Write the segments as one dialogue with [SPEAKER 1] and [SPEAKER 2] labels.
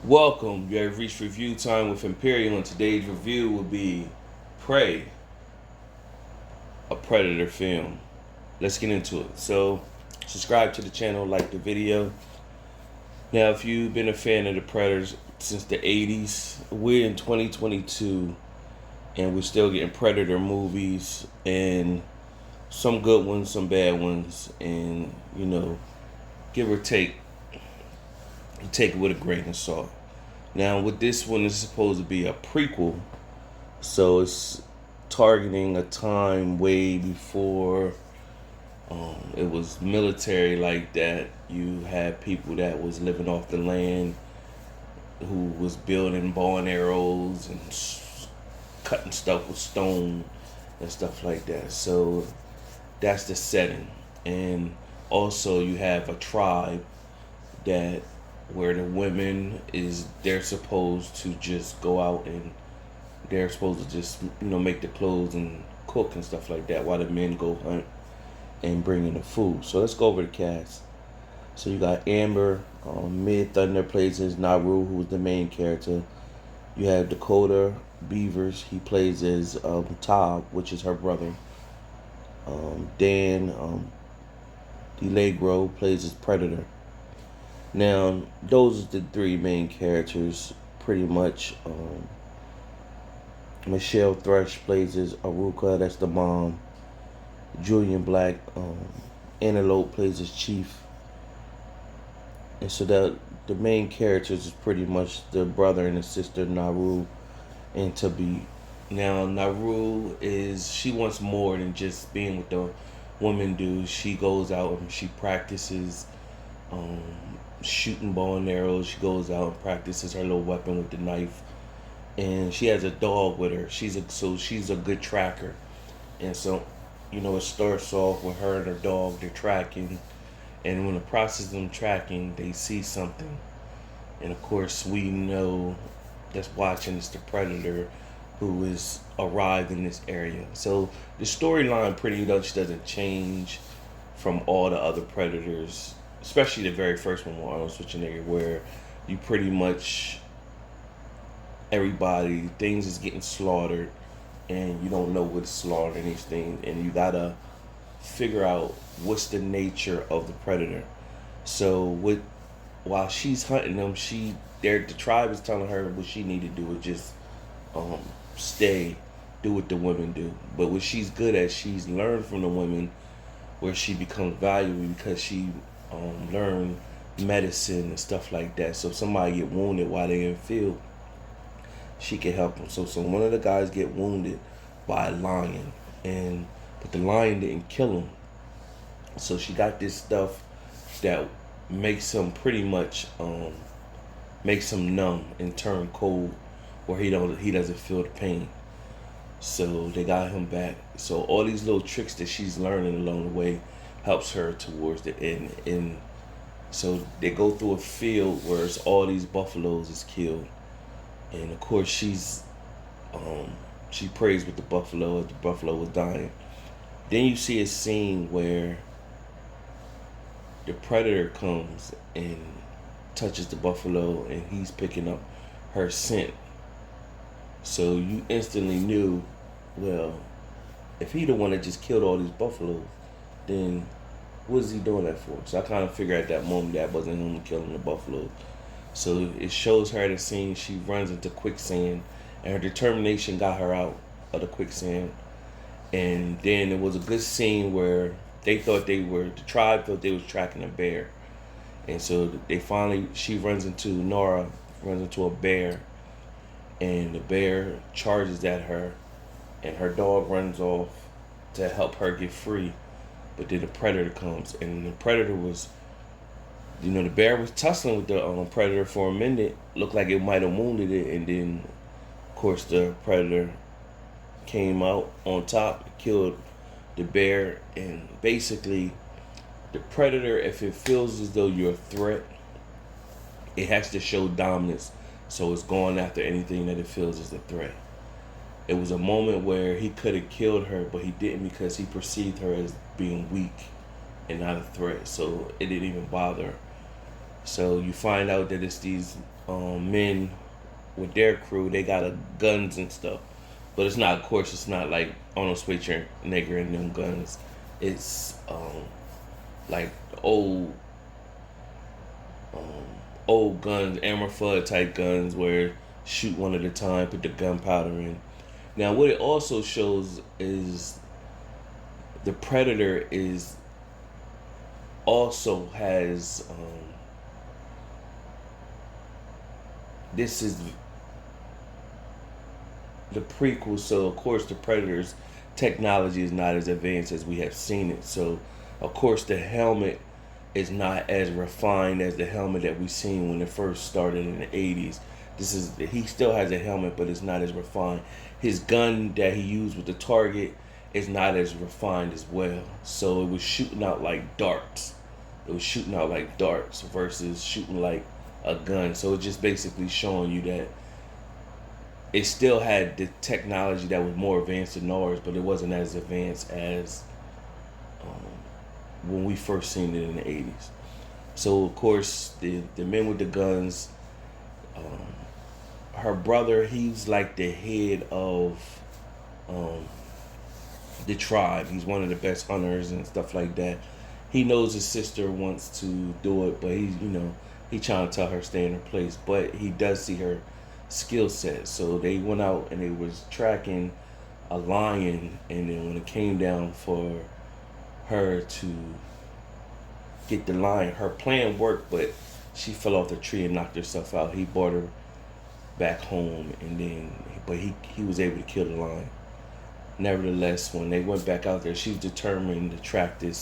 [SPEAKER 1] Welcome. You have reached review time with Imperial, and today's review will be Prey, a Predator film. Let's get into it. So, subscribe to the channel, like the video. Now, if you've been a fan of the Predators since the 80s, we're in 2022 and we're still getting Predator movies, and some good ones, some bad ones, and give or take, you take it with a grain of salt. Now, with this one, it's supposed to be a prequel, so it's targeting a time way before it was military like that. You had people that was living off the land who was building bow and arrows and cutting stuff with stone and stuff like that. So that's the setting. And also you have a tribe that where the women is they're supposed to just go out and they're supposed to just make the clothes and cook and stuff like that while the men go hunt and bring in the food. So let's go over the cast. So you got Amber, Mid Thunder plays as Naru, who's the main character. You have Dakota Beavers, he plays as Tob, which is her brother. Dan DeLagro plays as Predator. Now, those are the three main characters, pretty much. Michelle Thrush plays as Aruka, that's the mom. Julian Black, Antelope plays as Chief. And so the main characters is pretty much the brother and the sister, Naru and Tabi. Now, she wants more than just being with the women do. She goes out and she practices um, shooting bow and arrows. She goes out and practices her little weapon with the knife, and she has a dog with her. She's a good tracker, and so it starts off with her and her dog. They're tracking, and when the process of them tracking, they see something, and of course we know that's watching is the predator who is arrived in this area. So the storyline pretty much doesn't change from all the other predators, especially the very first one with Arnold Schwarzenegger, where you pretty much everybody things is getting slaughtered, and you don't know what's slaughtering these things, and you gotta figure out what's the nature of the predator. So while she's hunting them, the tribe is telling her what she need to do is just um, stay, do what the women do. But what she's good at, she's learned from the women, where she becomes valuable because she learn medicine and stuff like that. So if somebody get wounded while they in the field, she can help them. So one of the guys get wounded by a lion, but the lion didn't kill him. So she got this stuff that makes him pretty much makes him numb and turn cold, where he doesn't feel the pain. So they got him back. So all these little tricks that she's learning along the way helps her towards the end. And so they go through a field where it's all these buffaloes is killed, and of course she prays with the buffalo as the buffalo was dying. Then you see a scene where the predator comes and touches the buffalo, and he's picking up her scent. So you instantly knew, well, if he the one that just killed all these buffaloes, then what is he doing that for? So I kind of figured at that moment that wasn't him killing the buffalo. So it shows her the scene. She runs into quicksand, and her determination got her out of the quicksand. And then it was a good scene where the tribe thought they was tracking a bear, and so Nora runs into a bear, and the bear charges at her, and her dog runs off to help her get free. But then the predator comes, and the predator was, the bear was tussling with the predator for a minute. Looked like it might have wounded it, and then, of course, the predator came out on top, killed the bear, and basically, the predator, if it feels as though you're a threat, it has to show dominance. So it's going after anything that it feels is a threat. It was a moment where he could have killed her, but he didn't because he perceived her as being weak and not a threat. So it didn't even bother So you find out that it's these men with their crew. They got guns and stuff, but it's not. Of course, it's not like Arnold Schwarzenegger and them guns. It's like old um, old guns, Amber Fudd type guns, where shoot one at a time, put the gunpowder in. Now, what it also shows is the Predator is also has this is the prequel, so of course the Predator's technology is not as advanced as we have seen it. So of course the helmet is not as refined as the helmet that we seen when it first started in the 80s. He still has a helmet, but it's not as refined. His gun that he used with the target is not as refined as well. So it was shooting out like darts. It was shooting out like darts versus shooting like a gun. So it's just basically showing you that it still had the technology that was more advanced than ours, but it wasn't as advanced as when we first seen it in the 80s. So of course the men with the guns, her brother, he's like the head of the tribe. He's one of the best hunters and stuff like that. He knows his sister wants to do it, but he trying to tell her stay in her place. But he does see her skill set. So they went out and they was tracking a lion, and then when it came down for her to get the lion, her plan worked, but she fell off the tree and knocked herself out. He brought her back home, but he was able to kill the lion. Nevertheless, when they went back out there, she was determined to track the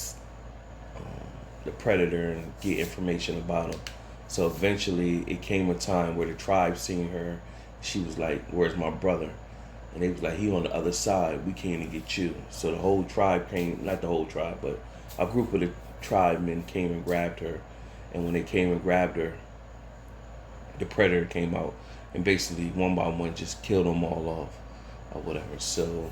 [SPEAKER 1] Predator and get information about him. So eventually it came a time where the tribe seen her. She was like, "Where's my brother?" And they was like, "He on the other side. We came to get you." So the whole tribe came, not the whole tribe, but a group of the tribe men came and grabbed her. And when they came and grabbed her, the Predator came out and basically one by one just killed them all off or whatever. So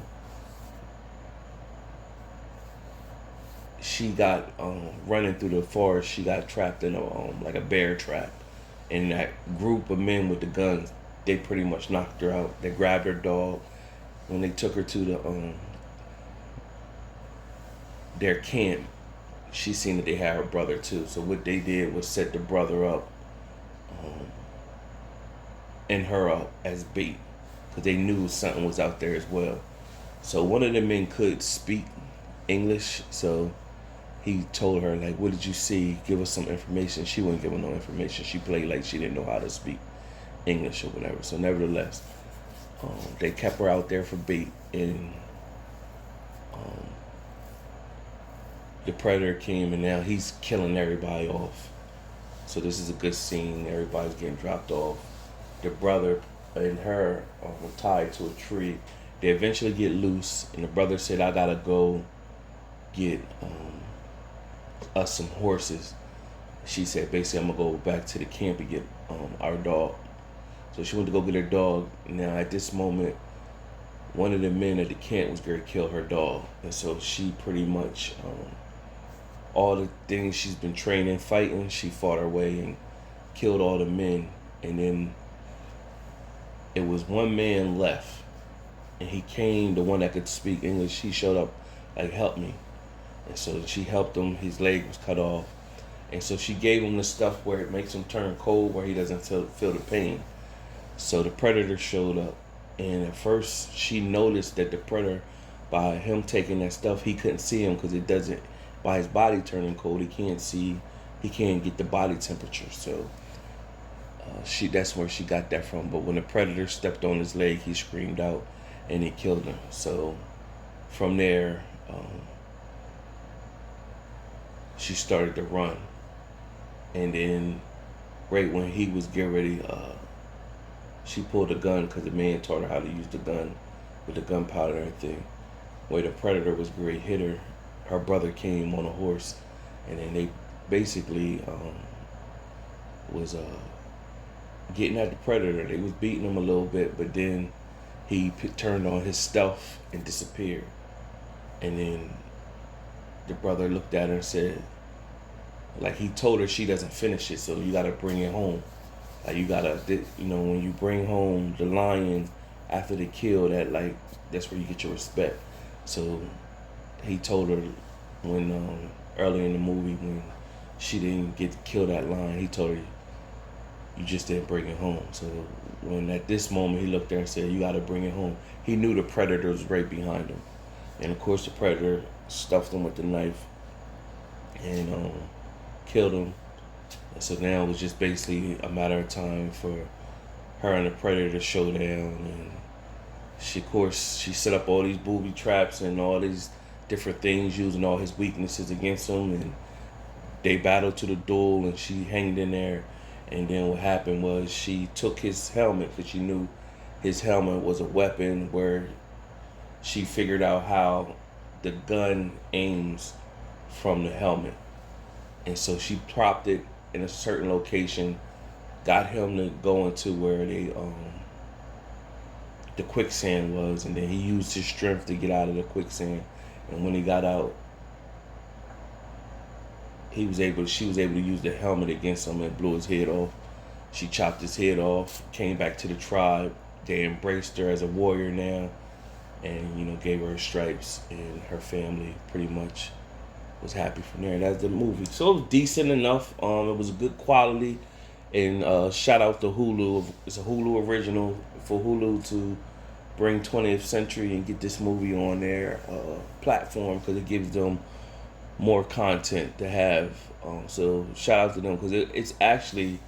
[SPEAKER 1] she got running through the forest. She got trapped in like a bear trap, and that group of men with the guns, they pretty much knocked her out. They grabbed her dog. When they took her to their camp, she seen that they had her brother too. So what they did was set the brother up and her up as bait, because they knew something was out there as well. So one of the men could speak English, so he told her, like, "What did you see? Give us some information." She wouldn't give him no information. She played like she didn't know how to speak English or whatever. So nevertheless, they kept her out there for bait, and the Predator came, and now he's killing everybody off. So this is a good scene. Everybody's getting dropped off. The brother and her were tied to a tree. They eventually get loose, and the brother said, "I gotta go get us some horses." She said, basically, "I'm gonna go back to the camp and get our dog." So she went to go get her dog. Now at this moment, one of the men at the camp was going to kill her dog, and so she pretty much all the things she's been training, fighting, she fought her way and killed all the men. And then it was one man left, and he came, the one that could speak English. He showed up, like, "Help me." And so she helped him. His leg was cut off, and so she gave him the stuff where it makes him turn cold, where he doesn't feel the pain. So the Predator showed up, and at first she noticed that the Predator, by him taking that stuff, he couldn't see him because it doesn't, by his body turning cold, he can't get the body temperature. So that's where she got that from. But when the Predator stepped on his leg, he screamed out, and he killed him. So from there, she started to run, and then right when he was getting ready, she pulled a gun, because the man taught her how to use the gun with the gunpowder and everything. Where the Predator was great hitter, her brother came on a horse, and then they basically was getting at the Predator. They was beating him a little bit, but then he turned on his stealth and disappeared. And then the brother looked at her and said, like he told her she doesn't finish it, so you gotta bring it home. Like you gotta, when you bring home the lion after they kill that, like that's where you get your respect. So he told her when early in the movie when she didn't get to kill that lion, he told her you just didn't bring it home. So when at this moment he looked there and said you gotta bring it home, he knew the predator was right behind him, and of course the predator stuffed him with the knife and killed him. And so now it was just basically a matter of time for her and the predator to show down. And she, of course, she set up all these booby traps and all these different things, using all his weaknesses against him. And they battled to the duel, and she hanged in there. And then what happened was she took his helmet because she knew his helmet was a weapon, where she figured out how the gun aims from the helmet. And so she propped it in a certain location, got him to go into where the quicksand was, and then he used his strength to get out of the quicksand. And when he got out, she was able to use the helmet against him and blew his head off. She chopped his head off, came back to the tribe. They embraced her as a warrior now, and gave her stripes, and her family pretty much was happy from there. That's the movie. So it was decent enough. It was a good quality, and shout out to Hulu. It's a Hulu original for Hulu to bring 20th Century and get this movie on their platform, because it gives them more content to have. So shout out to them, because it's actually,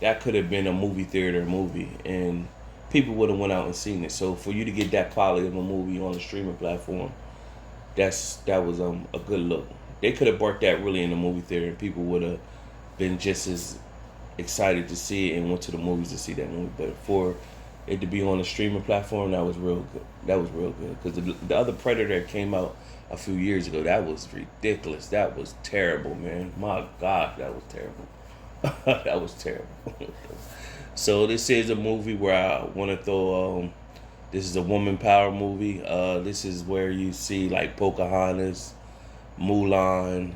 [SPEAKER 1] that could have been a movie theater movie and people would have went out and seen it. So for you to get that quality of a movie on a streaming platform, that was a good look. They could have brought that really in the movie theater, and people would have been just as excited to see it and went to the movies to see that movie. But for it to be on the streaming platform, that was real good. That was real good, because the other Predator that came out a few years ago, that was ridiculous. That was terrible, man. My God, that was terrible. That was terrible. So this is a movie where I want to throw. This is a woman power movie. This is where you see like Pocahontas, Mulan,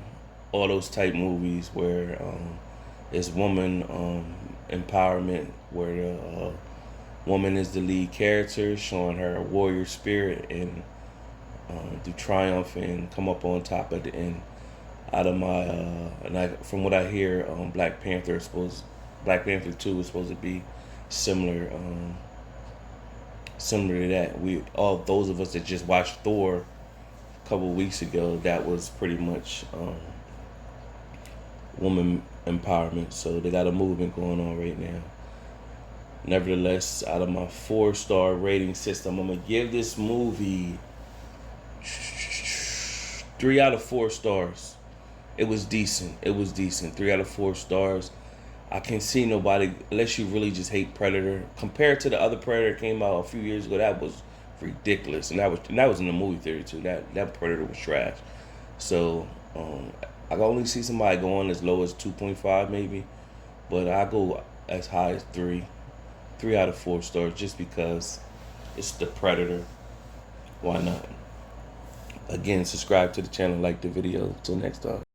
[SPEAKER 1] all those type movies where it's woman empowerment, where the woman is the lead character, showing her warrior spirit and to triumph and come up on top at the end. Out of from what I hear, Black Panther 2 is supposed to be similar to that. All those of us that just watched Thor a couple of weeks ago, that was pretty much woman empowerment. So they got a movement going on right now. Nevertheless, out of my 4-star rating system, I'm gonna give this movie 3 out of 4 stars. It was decent. 3 out of 4 stars. I can't see nobody, unless you really just hate Predator. Compared to the other Predator that came out a few years ago, that was ridiculous, and that was in the movie theater too. That Predator was trash. So I can only see somebody going as low as 2.5 maybe, but I go as high as 3 out of 4 stars, just because it's the Predator. Why not? Again, subscribe to the channel, like the video. Till next time.